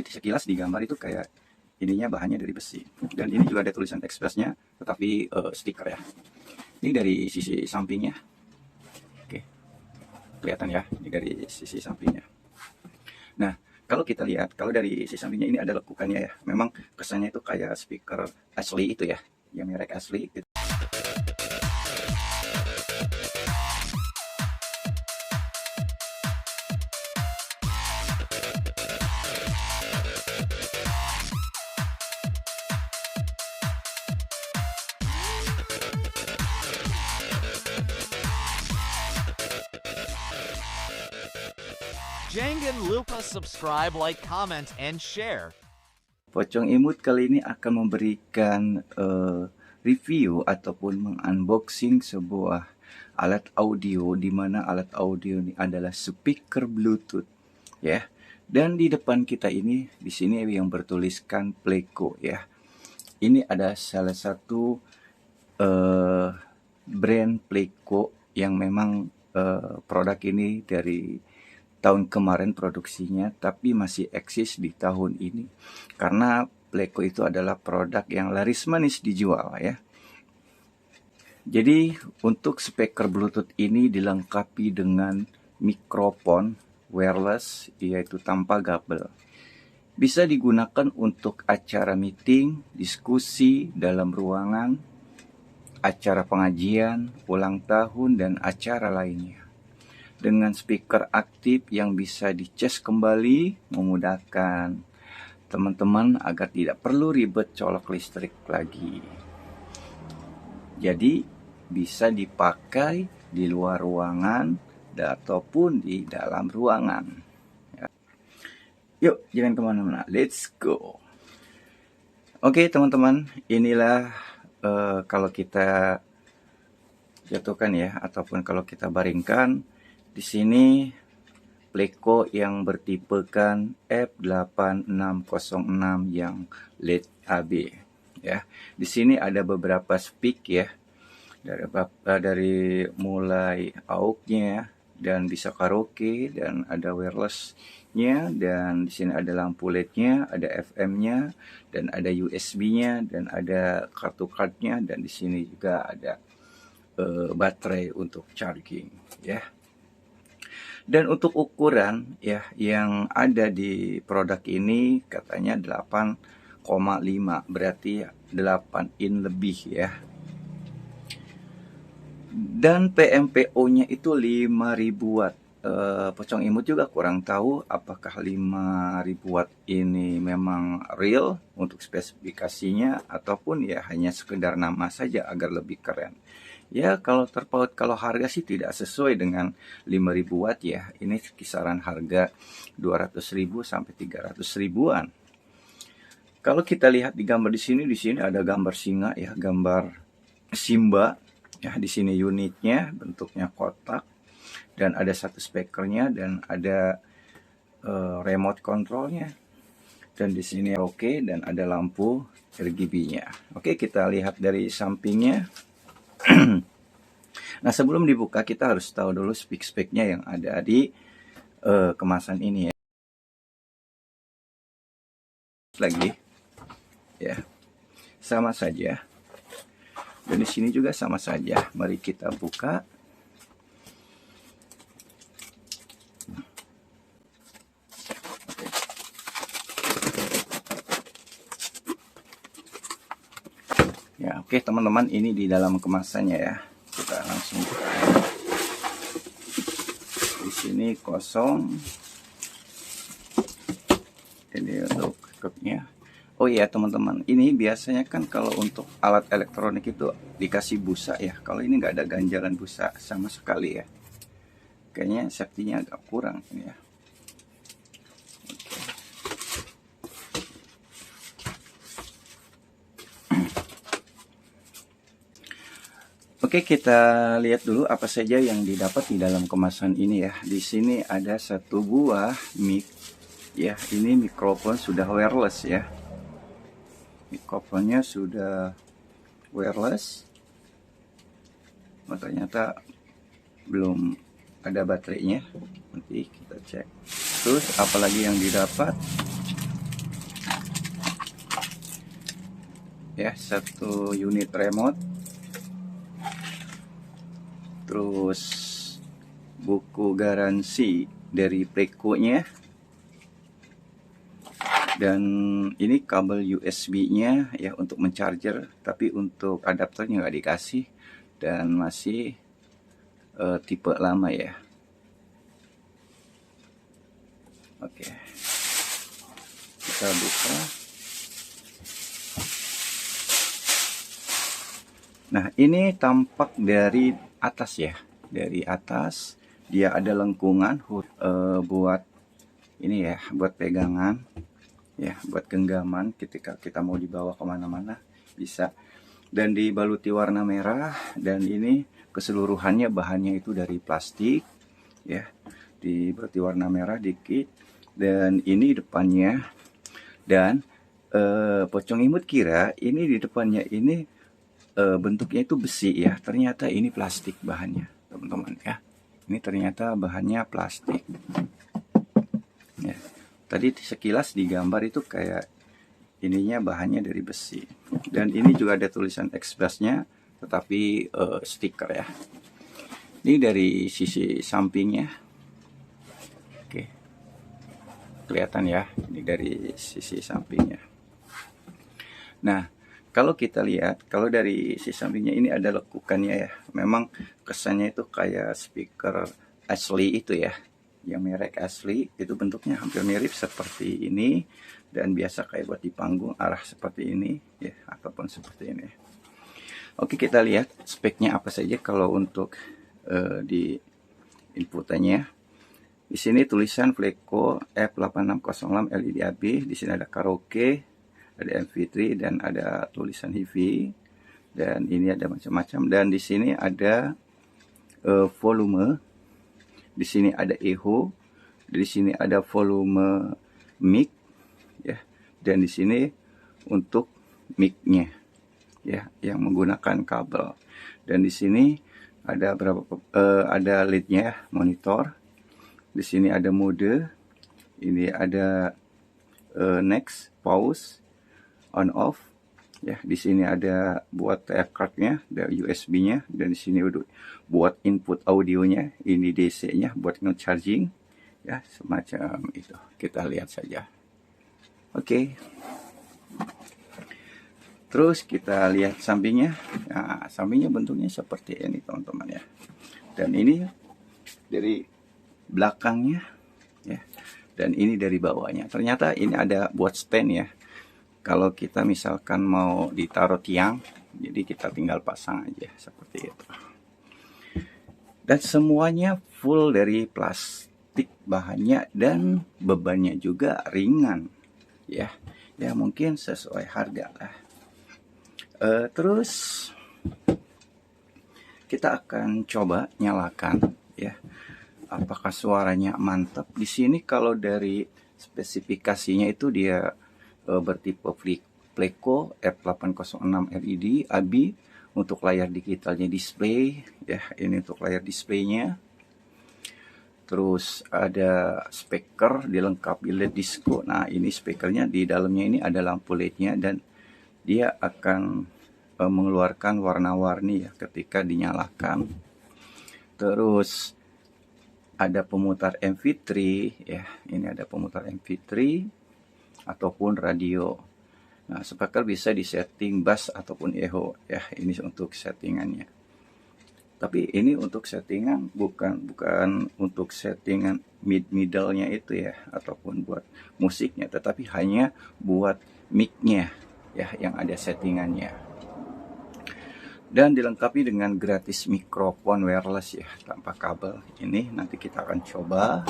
sekilas di gambar itu kayak ininya bahannya dari besi. Dan ini juga ada tulisan Expressnya, tetapi stiker ya. Ini dari sisi sampingnya. Oke, kelihatan ya, ini dari sisi sampingnya. Nah, kalau kita lihat, kalau dari sisi sampingnya ini ada lekukannya ya. Memang kesannya itu kayak speaker asli itu ya, yang merek asli. Jangan lupa subscribe, like, comment, and share. Pocong Imut kali ini akan memberikan review ataupun mengunboxing sebuah alat audio, di mana alat audio ini adalah speaker Bluetooth ya. Dan di depan kita ini di sini yang bertuliskan Pleco ya. Ini ada salah satu brand Pleco yang memang produk ini dari tahun kemarin produksinya, tapi masih eksis di tahun ini. Karena Pleco itu adalah produk yang laris manis dijual ya. Jadi untuk speaker Bluetooth ini dilengkapi dengan mikrofon wireless, yaitu tanpa kabel. Bisa digunakan untuk acara meeting, diskusi dalam ruangan, acara pengajian, ulang tahun, dan acara lainnya. Dengan speaker aktif yang bisa dicas kembali, memudahkan teman-teman agar tidak perlu ribet colok listrik lagi. Jadi bisa dipakai di luar ruangan ataupun di dalam ruangan. Yuk, jangan kemana-mana, let's go. Oke teman-teman, inilah kalau kita jatuhkan ya, ataupun kalau kita baringkan. Di sini Pleco yang bertipekan F8606 yang LED AB ya. Di sini ada beberapa speak ya. Dari mulai AUX-nya dan bisa karaoke, dan ada wireless-nya, dan di sini ada lampu LED-nya, ada FM-nya, dan ada USB-nya, dan ada kartu card-nya, dan di sini juga ada baterai untuk charging ya. Dan untuk ukuran ya yang ada di produk ini katanya 8,5, berarti 8 in lebih ya. Dan PMPO-nya itu 5000 watt. Pocong Imut juga kurang tahu apakah 5000 watt ini memang real untuk spesifikasinya, ataupun ya hanya sekedar nama saja agar lebih keren. Ya kalau terpaut, kalau harga sih tidak sesuai dengan 5000 watt ya. Ini kisaran harga 200.000 sampai 300.000-an. Kalau kita lihat di gambar di sini ada gambar singa ya, gambar Simba ya. Di sini unitnya bentuknya kotak, dan ada satu speakernya, dan ada remote controlnya, dan di sini oke, dan ada lampu RGB-nya. Oke, kita lihat dari sampingnya. Nah, sebelum dibuka kita harus tahu dulu spek-speknya yang ada di kemasan ini ya. Lagi ya, sama saja. Dan di sini juga sama saja. Mari kita buka. Ya, oke teman-teman, ini di dalam kemasannya ya. Kita langsung buka. Di sini kosong. Ini untuk cupnya. Oh iya teman-teman, ini biasanya kan kalau untuk alat elektronik itu dikasih busa ya. Kalau ini nggak ada ganjalan busa sama sekali ya. Kayaknya safety-nya agak kurang ini ya. Oke, kita lihat dulu apa saja yang didapat di dalam kemasan ini ya. Di sini ada satu buah mic ya. Ini mikrofon sudah wireless ya. Mikrofonnya sudah wireless. Oh, ternyata belum ada baterainya. Nanti kita cek. Terus apalagi yang didapat? ya, 1 unit remote, terus buku garansi dari Pleco-nya, dan ini kabel USB-nya ya untuk mencharger, tapi untuk adaptornya nggak dikasih dan masih tipe lama ya. Oke, kita buka. Nah, ini tampak dari atas ya. Dari atas dia ada lengkungan buat ini ya, buat pegangan ya, buat genggaman ketika kita mau dibawa kemana-mana bisa. Dan dibaluti warna merah, dan ini keseluruhannya bahannya itu dari plastik ya, dibaluti warna merah dikit. Dan ini depannya, dan pocong imut kira ini di depannya ini bentuknya itu besi ya, ternyata ini plastik bahannya teman-teman ya. Ini ternyata bahannya plastik ya. Tadi sekilas digambar itu kayak ininya bahannya dari besi. Dan ini juga ada tulisan Express-nya, tetapi stiker ya. Ini dari sisi sampingnya. Oke, kelihatan ya, ini dari sisi sampingnya. Nah, kalau kita lihat, kalau dari sisi sampingnya ini ada lekukannya ya. Memang kesannya itu kayak speaker asli itu ya, yang merek asli itu bentuknya hampir mirip seperti ini, dan biasa kayak buat di panggung arah seperti ini ya, ataupun seperti ini. Oke, kita lihat speknya apa saja kalau untuk di inputannya. Di sini tulisan Pleco F8606 LED AB, di sini ada karaoke, ada MP3, dan ada tulisan HiFi, dan ini ada macam-macam. Dan di sini ada volume, di sini ada echo, di sini ada volume mic ya, dan di sini untuk mic-nya ya yang menggunakan kabel. Dan di sini ada ada LED-nya, monitor. Di sini ada mode, ini ada next, pause, on off ya. Di sini ada buat TF card-nya, ada USB-nya, dan di sini buat input audionya, ini DC-nya buat nge-charging ya, semacam itu. Kita lihat saja. Oke. Terus kita lihat sampingnya. Nah, sampingnya bentuknya seperti ini teman-teman ya. Dan ini dari belakangnya ya. Dan ini dari bawahnya. Ternyata ini ada buat stand ya. Kalau kita misalkan mau ditaruh tiang, jadi kita tinggal pasang aja seperti itu. Dan semuanya full dari plastik bahannya, dan bebannya juga ringan ya. Ya mungkin sesuai harga lah. Terus kita akan coba nyalakan ya, apakah suaranya mantap. Di sini kalau dari spesifikasinya itu dia bertipe Pleco F806 LED AB untuk layar digitalnya display ya, ini untuk layar displaynya. Terus ada speaker dilengkapi LED disco. Nah, ini speakernya di dalamnya ini ada lampu LED-nya, dan dia akan mengeluarkan warna-warni ya ketika dinyalakan. Terus ada pemutar MP3 ya, ini ada pemutar MP3 ataupun radio. Nah, speaker bisa disetting bass ataupun echo ya, ini untuk settingannya. Tapi ini untuk settingan bukan untuk settingan middle-nya itu ya, ataupun buat musiknya, tetapi hanya buat mic-nya ya yang ada settingannya. Dan dilengkapi dengan gratis mikrofon wireless ya, tanpa kabel. Ini nanti kita akan coba.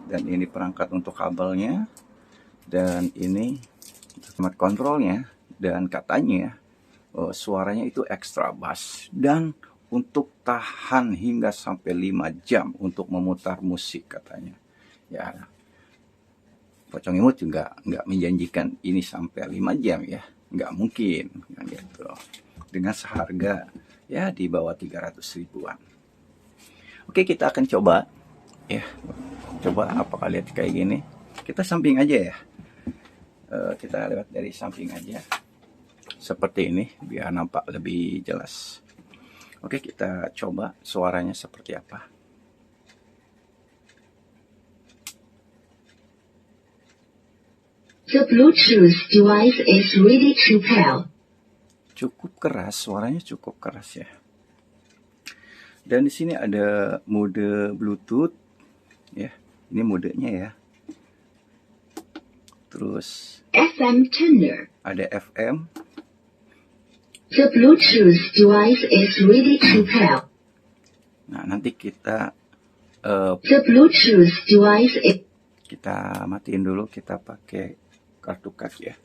Dan ini perangkat untuk kabelnya, dan ini remote controlnya. Dan katanya suaranya itu extra bass, dan untuk tahan hingga sampai 5 jam untuk memutar musik katanya ya. Pocong imut juga nggak menjanjikan ini sampai 5 jam ya, nggak mungkin kan gitu, dengan seharga ya di bawah 300 ribuan. Oke, kita akan coba ya, coba apakah lihat kayak gini. Kita samping aja ya, kita lewat dari samping aja seperti ini biar nampak lebih jelas. Oke, kita coba suaranya seperti apa. The Bluetooth device is ready to pair. Cukup keras, suaranya cukup keras ya. Dan di sini ada mode Bluetooth ya. Ini modenya ya. Terus FM tuner. ada FM. The Bluetooth device is ready to pair. Nah, nanti kita The Bluetooth device is kita matiin dulu, kita pakai kartu card ya.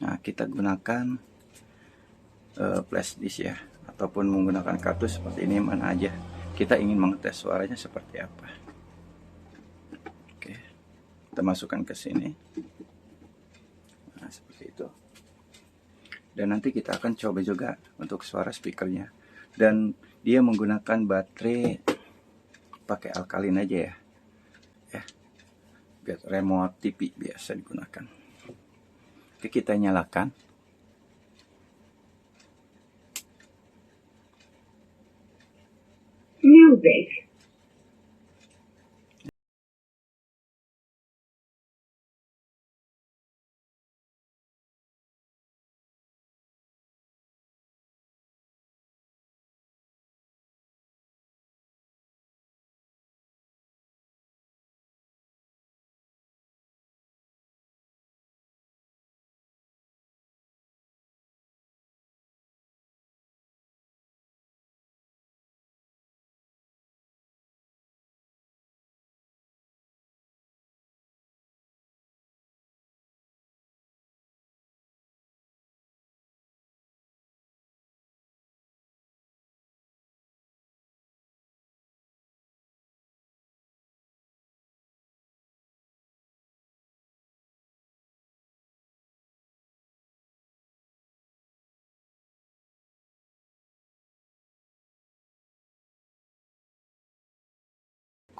Nah, kita gunakan flash disk ya, ataupun menggunakan kartu seperti ini, mana aja. Kita ingin mengetes suaranya seperti apa. Oke, kita masukkan ke sini. Nah, seperti itu. Dan nanti kita akan coba juga untuk suara speakernya. Dan dia menggunakan baterai pakai alkalin aja ya. Biar remote TV biasa digunakan. Oke, kita nyalakan. music.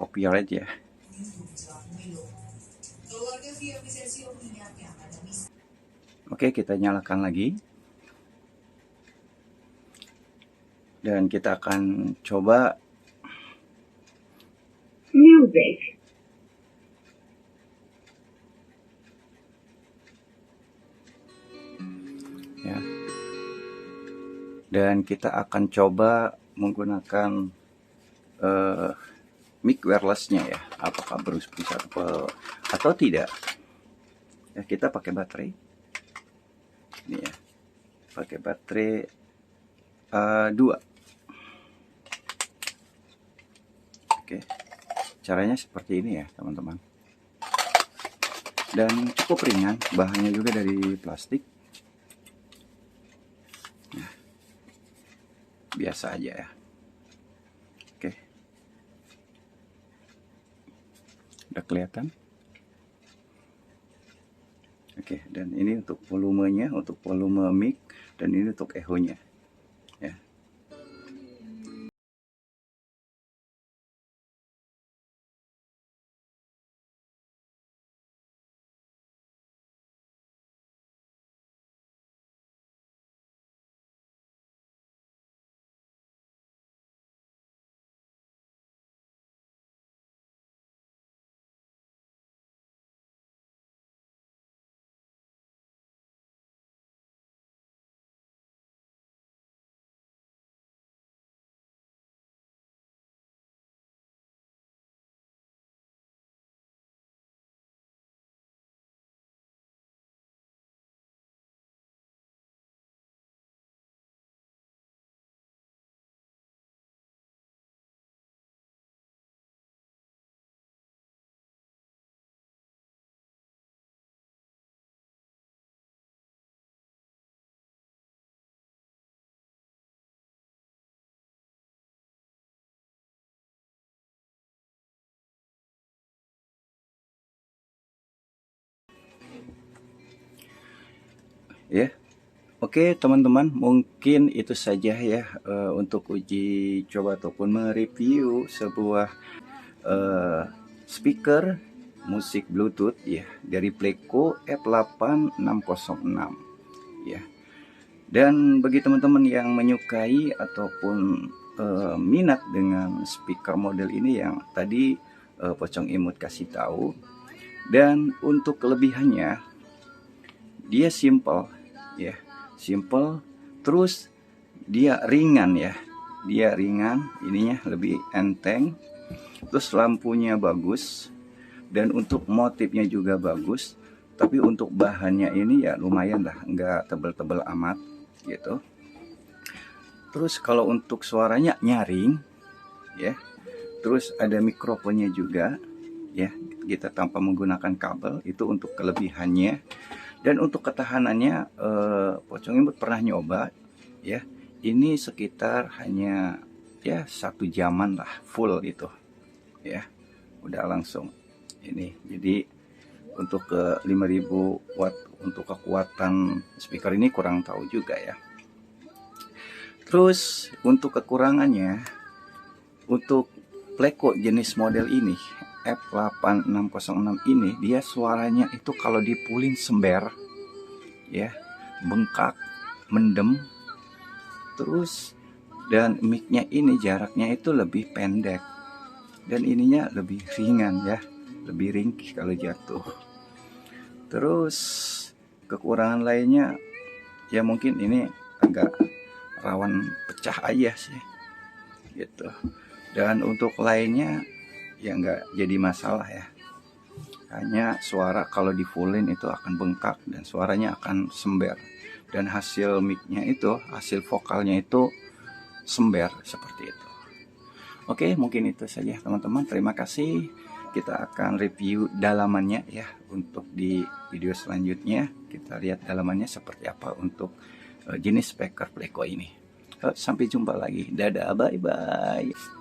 Copyright ya. Oke, kita nyalakan lagi. Dan kita akan coba Music. ya. Dan kita akan coba menggunakan mic wirelessnya ya, apakah bisa atau tidak ya. Kita pakai baterai ini ya, pakai baterai 2. Oke, caranya seperti ini ya teman-teman, dan cukup ringan, bahannya juga dari plastik ya, biasa aja ya. Oke, udah kelihatan. Oke, dan ini untuk volumenya, untuk volume mic, dan ini untuk echo-nya ya. Ya, oke teman-teman, mungkin itu saja ya untuk uji coba ataupun mereview sebuah speaker musik Bluetooth ya dari Pleco F8606 ya. Dan bagi teman-teman yang menyukai ataupun minat dengan speaker model ini yang tadi Pocong Imut kasih tahu, dan untuk kelebihannya dia simple ya, simple, terus dia ringan ya, dia ringan, ininya lebih enteng, terus lampunya bagus, dan untuk motifnya juga bagus. Tapi untuk bahannya ini ya lumayan lah, nggak tebel-tebel amat gitu. Terus kalau untuk suaranya nyaring ya, terus ada mikrofonnya juga ya, kita tanpa menggunakan kabel, itu untuk kelebihannya. Dan untuk ketahanannya Pocong Imut pernah nyoba ya, ini sekitar hanya ya 1 jaman lah full itu ya, udah langsung ini. Jadi untuk ke 5000 watt untuk kekuatan speaker ini kurang tahu juga ya. Terus untuk kekurangannya, untuk Pleco jenis model ini F8606 ini, dia suaranya itu kalau dipulin sember ya, bengkak, mendem. Terus dan mic-nya ini jaraknya itu lebih pendek, dan ininya lebih ringan ya, lebih ringkih kalau jatuh. Terus kekurangan lainnya ya mungkin ini agak rawan pecah aja sih gitu. Dan untuk lainnya ya nggak jadi masalah ya, hanya suara kalau di fullin itu akan bengkak dan suaranya akan sember, dan hasil mic-nya itu, hasil vokalnya itu sember seperti itu. Oke, mungkin itu saja teman-teman, terima kasih. Kita akan review dalamannya ya untuk di video selanjutnya. Kita lihat dalamannya seperti apa untuk jenis speaker Pleco ini. Sampai jumpa lagi, dadah, bye bye.